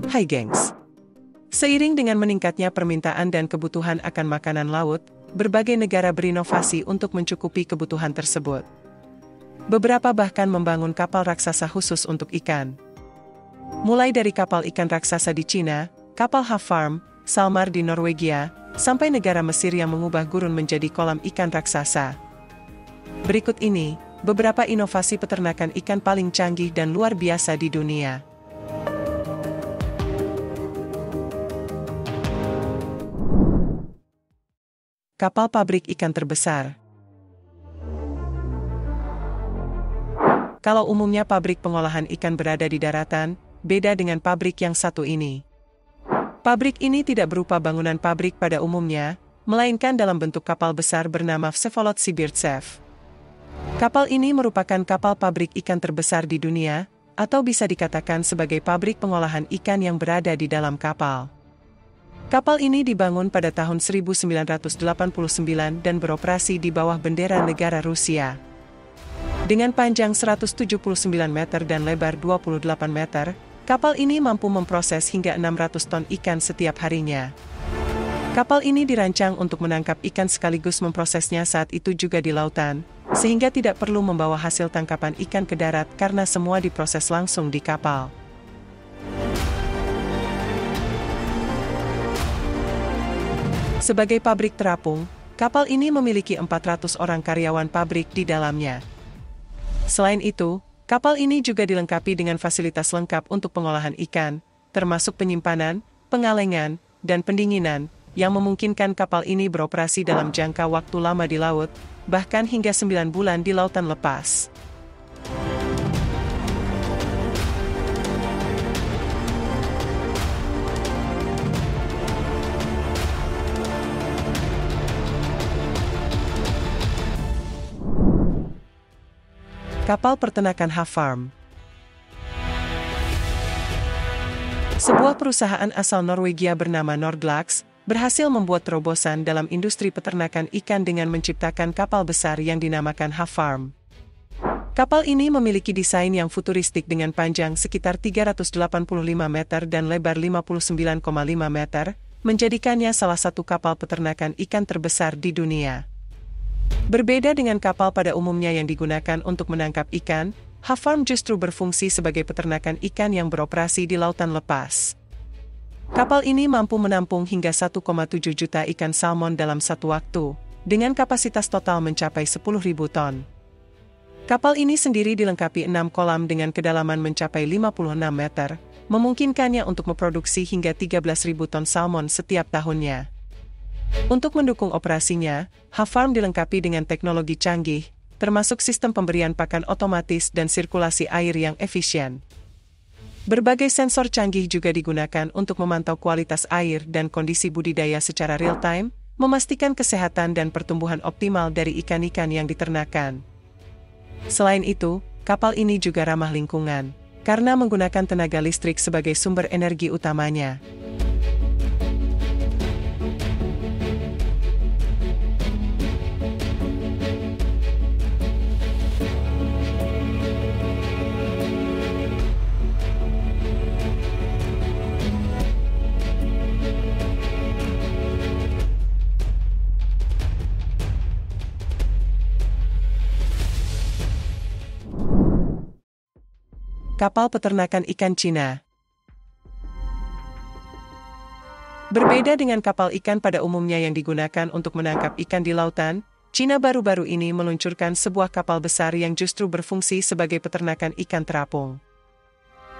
Hai gengs. Seiring dengan meningkatnya permintaan dan kebutuhan akan makanan laut, berbagai negara berinovasi untuk mencukupi kebutuhan tersebut. Beberapa bahkan membangun kapal raksasa khusus untuk ikan. Mulai dari kapal ikan raksasa di Cina, kapal Havfarm, Salmar di Norwegia, sampai negara Mesir yang mengubah gurun menjadi kolam ikan raksasa. Berikut ini, beberapa inovasi peternakan ikan paling canggih dan luar biasa di dunia. Kapal pabrik ikan terbesar. Kalau umumnya pabrik pengolahan ikan berada di daratan, beda dengan pabrik yang satu ini. Pabrik ini tidak berupa bangunan pabrik pada umumnya, melainkan dalam bentuk kapal besar bernama Vsevolod Sibirtsev. Kapal ini merupakan kapal pabrik ikan terbesar di dunia, atau bisa dikatakan sebagai pabrik pengolahan ikan yang berada di dalam kapal. Kapal ini dibangun pada tahun 1989 dan beroperasi di bawah bendera negara Rusia. Dengan panjang 179 meter dan lebar 28 meter, kapal ini mampu memproses hingga 600 ton ikan setiap harinya. Kapal ini dirancang untuk menangkap ikan sekaligus memprosesnya saat itu juga di lautan, sehingga tidak perlu membawa hasil tangkapan ikan ke darat karena semua diproses langsung di kapal. Sebagai pabrik terapung, kapal ini memiliki 400 orang karyawan pabrik di dalamnya. Selain itu, kapal ini juga dilengkapi dengan fasilitas lengkap untuk pengolahan ikan, termasuk penyimpanan, pengalengan, dan pendinginan, yang memungkinkan kapal ini beroperasi dalam jangka waktu lama di laut, bahkan hingga 9 bulan di lautan lepas. Kapal peternakan Havfarm. Sebuah perusahaan asal Norwegia bernama Nordlaks berhasil membuat terobosan dalam industri peternakan ikan dengan menciptakan kapal besar yang dinamakan Havfarm. Kapal ini memiliki desain yang futuristik dengan panjang sekitar 385 meter dan lebar 59,5 meter, menjadikannya salah satu kapal peternakan ikan terbesar di dunia. Berbeda dengan kapal pada umumnya yang digunakan untuk menangkap ikan, Havfarm justru berfungsi sebagai peternakan ikan yang beroperasi di lautan lepas. Kapal ini mampu menampung hingga 1,7 juta ikan salmon dalam satu waktu, dengan kapasitas total mencapai 10.000 ton. Kapal ini sendiri dilengkapi 6 kolam dengan kedalaman mencapai 56 meter, memungkinkannya untuk memproduksi hingga 13.000 ton salmon setiap tahunnya. Untuk mendukung operasinya, Havfarm dilengkapi dengan teknologi canggih, termasuk sistem pemberian pakan otomatis dan sirkulasi air yang efisien. Berbagai sensor canggih juga digunakan untuk memantau kualitas air dan kondisi budidaya secara real-time, memastikan kesehatan dan pertumbuhan optimal dari ikan-ikan yang diternakan. Selain itu, kapal ini juga ramah lingkungan, karena menggunakan tenaga listrik sebagai sumber energi utamanya. Kapal peternakan ikan Cina. Berbeda dengan kapal ikan pada umumnya yang digunakan untuk menangkap ikan di lautan, Cina baru-baru ini meluncurkan sebuah kapal besar yang justru berfungsi sebagai peternakan ikan terapung.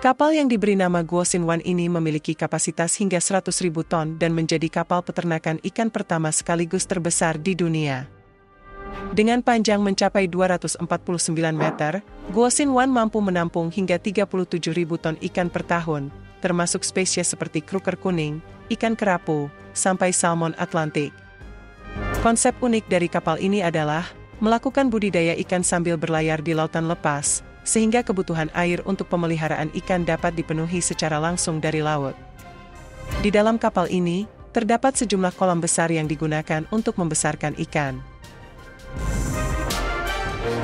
Kapal yang diberi nama Guoxin 1 ini memiliki kapasitas hingga 100.000 ton dan menjadi kapal peternakan ikan pertama sekaligus terbesar di dunia. Dengan panjang mencapai 249 meter, Guoxin 1 mampu menampung hingga 37.000 ton ikan per tahun, termasuk spesies seperti kruker kuning, ikan kerapu, sampai salmon Atlantik. Konsep unik dari kapal ini adalah melakukan budidaya ikan sambil berlayar di lautan lepas, sehingga kebutuhan air untuk pemeliharaan ikan dapat dipenuhi secara langsung dari laut. Di dalam kapal ini, terdapat sejumlah kolam besar yang digunakan untuk membesarkan ikan.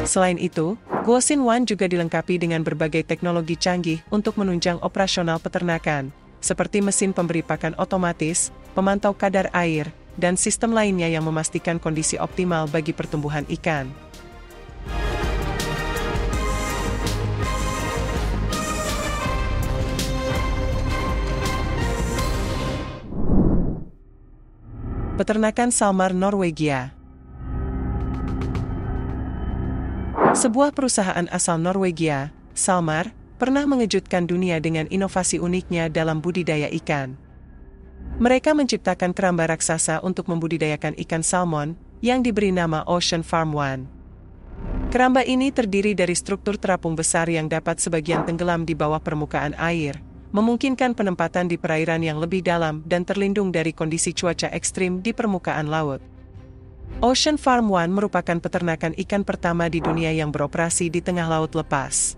Selain itu, Guoxin 1 juga dilengkapi dengan berbagai teknologi canggih untuk menunjang operasional peternakan, seperti mesin pemberi pakan otomatis, pemantau kadar air, dan sistem lainnya yang memastikan kondisi optimal bagi pertumbuhan ikan. Peternakan Salmar Norwegia. Sebuah perusahaan asal Norwegia, Salmar, pernah mengejutkan dunia dengan inovasi uniknya dalam budidaya ikan. Mereka menciptakan keramba raksasa untuk membudidayakan ikan salmon, yang diberi nama Ocean Farm One. Keramba ini terdiri dari struktur terapung besar yang dapat sebagian tenggelam di bawah permukaan air, memungkinkan penempatan di perairan yang lebih dalam dan terlindung dari kondisi cuaca ekstrim di permukaan laut. Ocean Farm One merupakan peternakan ikan pertama di dunia yang beroperasi di tengah laut lepas.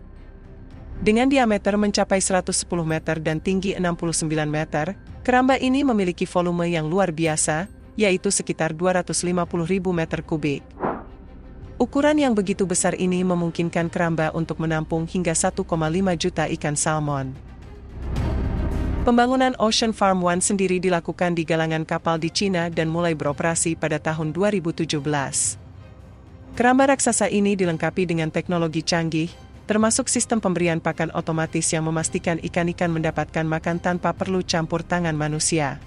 Dengan diameter mencapai 110 meter dan tinggi 69 meter, keramba ini memiliki volume yang luar biasa, yaitu sekitar 250.000 meter kubik. Ukuran yang begitu besar ini memungkinkan keramba untuk menampung hingga 1,5 juta ikan salmon. Pembangunan Ocean Farm One sendiri dilakukan di galangan kapal di Cina dan mulai beroperasi pada tahun 2017. Keramba raksasa ini dilengkapi dengan teknologi canggih, termasuk sistem pemberian pakan otomatis yang memastikan ikan-ikan mendapatkan makan tanpa perlu campur tangan manusia.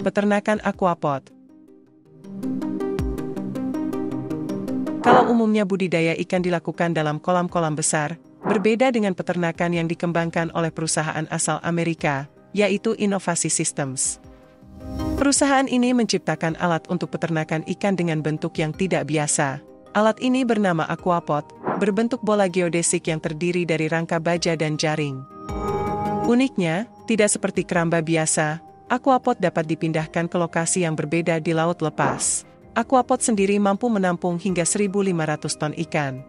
Peternakan aquapod. Kalau umumnya budidaya ikan dilakukan dalam kolam-kolam besar, berbeda dengan peternakan yang dikembangkan oleh perusahaan asal Amerika, yaitu Innovasi Systems. Perusahaan ini menciptakan alat untuk peternakan ikan dengan bentuk yang tidak biasa. Alat ini bernama aquapod, berbentuk bola geodesik yang terdiri dari rangka baja dan jaring. Uniknya, tidak seperti keramba biasa, aquapod dapat dipindahkan ke lokasi yang berbeda di laut lepas. Aquapod sendiri mampu menampung hingga 1.500 ton ikan.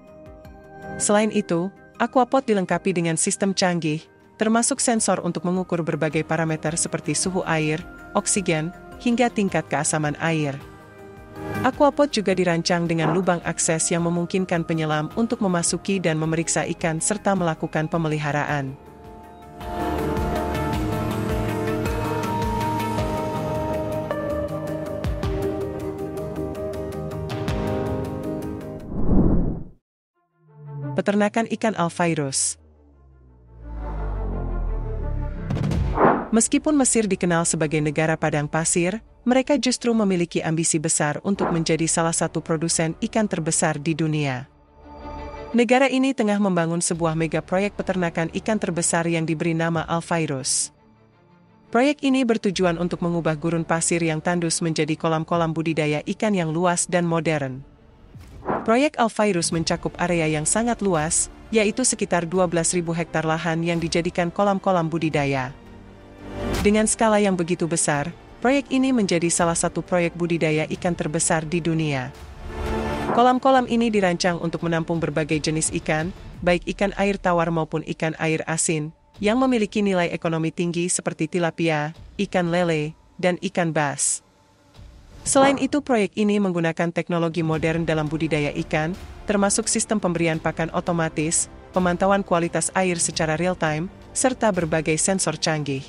Selain itu, aquapod dilengkapi dengan sistem canggih, termasuk sensor untuk mengukur berbagai parameter seperti suhu air, oksigen, hingga tingkat keasaman air. Aquapod juga dirancang dengan lubang akses yang memungkinkan penyelam untuk memasuki dan memeriksa ikan serta melakukan pemeliharaan. Peternakan ikan Alphairus. Meskipun Mesir dikenal sebagai negara padang pasir, mereka justru memiliki ambisi besar untuk menjadi salah satu produsen ikan terbesar di dunia. Negara ini tengah membangun sebuah mega proyek peternakan ikan terbesar yang diberi nama Alphairus. Proyek ini bertujuan untuk mengubah gurun pasir yang tandus menjadi kolam-kolam budidaya ikan yang luas dan modern. Proyek Alphairus mencakup area yang sangat luas, yaitu sekitar 12.000 hektar lahan yang dijadikan kolam-kolam budidaya. Dengan skala yang begitu besar, proyek ini menjadi salah satu proyek budidaya ikan terbesar di dunia. Kolam-kolam ini dirancang untuk menampung berbagai jenis ikan, baik ikan air tawar maupun ikan air asin, yang memiliki nilai ekonomi tinggi seperti tilapia, ikan lele, dan ikan bass. Selain itu, proyek ini menggunakan teknologi modern dalam budidaya ikan, termasuk sistem pemberian pakan otomatis, pemantauan kualitas air secara real-time, serta berbagai sensor canggih.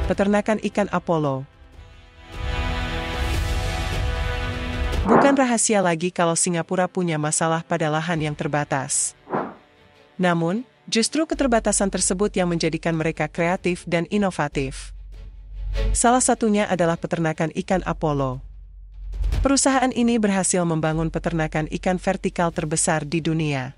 Peternakan ikan Apollo. Bukan rahasia lagi kalau Singapura punya masalah pada lahan yang terbatas. Namun, justru keterbatasan tersebut yang menjadikan mereka kreatif dan inovatif. Salah satunya adalah peternakan ikan Apollo. Perusahaan ini berhasil membangun peternakan ikan vertikal terbesar di dunia.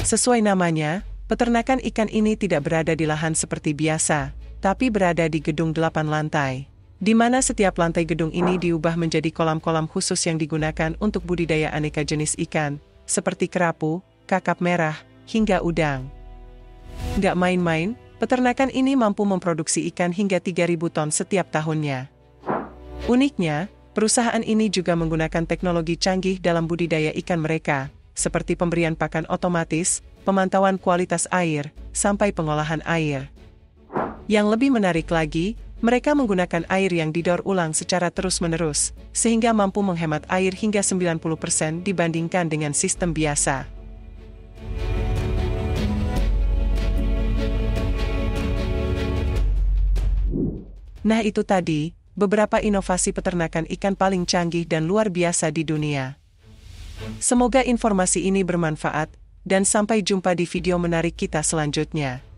Sesuai namanya, peternakan ikan ini tidak berada di lahan seperti biasa, tapi berada di gedung 8 lantai. Di mana setiap lantai gedung ini diubah menjadi kolam-kolam khusus yang digunakan untuk budidaya aneka jenis ikan, seperti kerapu, kakap merah, hingga udang. Nggak main-main, peternakan ini mampu memproduksi ikan hingga 3.000 ton setiap tahunnya. Uniknya, perusahaan ini juga menggunakan teknologi canggih dalam budidaya ikan mereka, seperti pemberian pakan otomatis, pemantauan kualitas air, sampai pengolahan air. Yang lebih menarik lagi, mereka menggunakan air yang didaur ulang secara terus-menerus, sehingga mampu menghemat air hingga 90% dibandingkan dengan sistem biasa. Nah itu tadi, beberapa inovasi peternakan ikan paling canggih dan luar biasa di dunia. Semoga informasi ini bermanfaat, dan sampai jumpa di video menarik kita selanjutnya.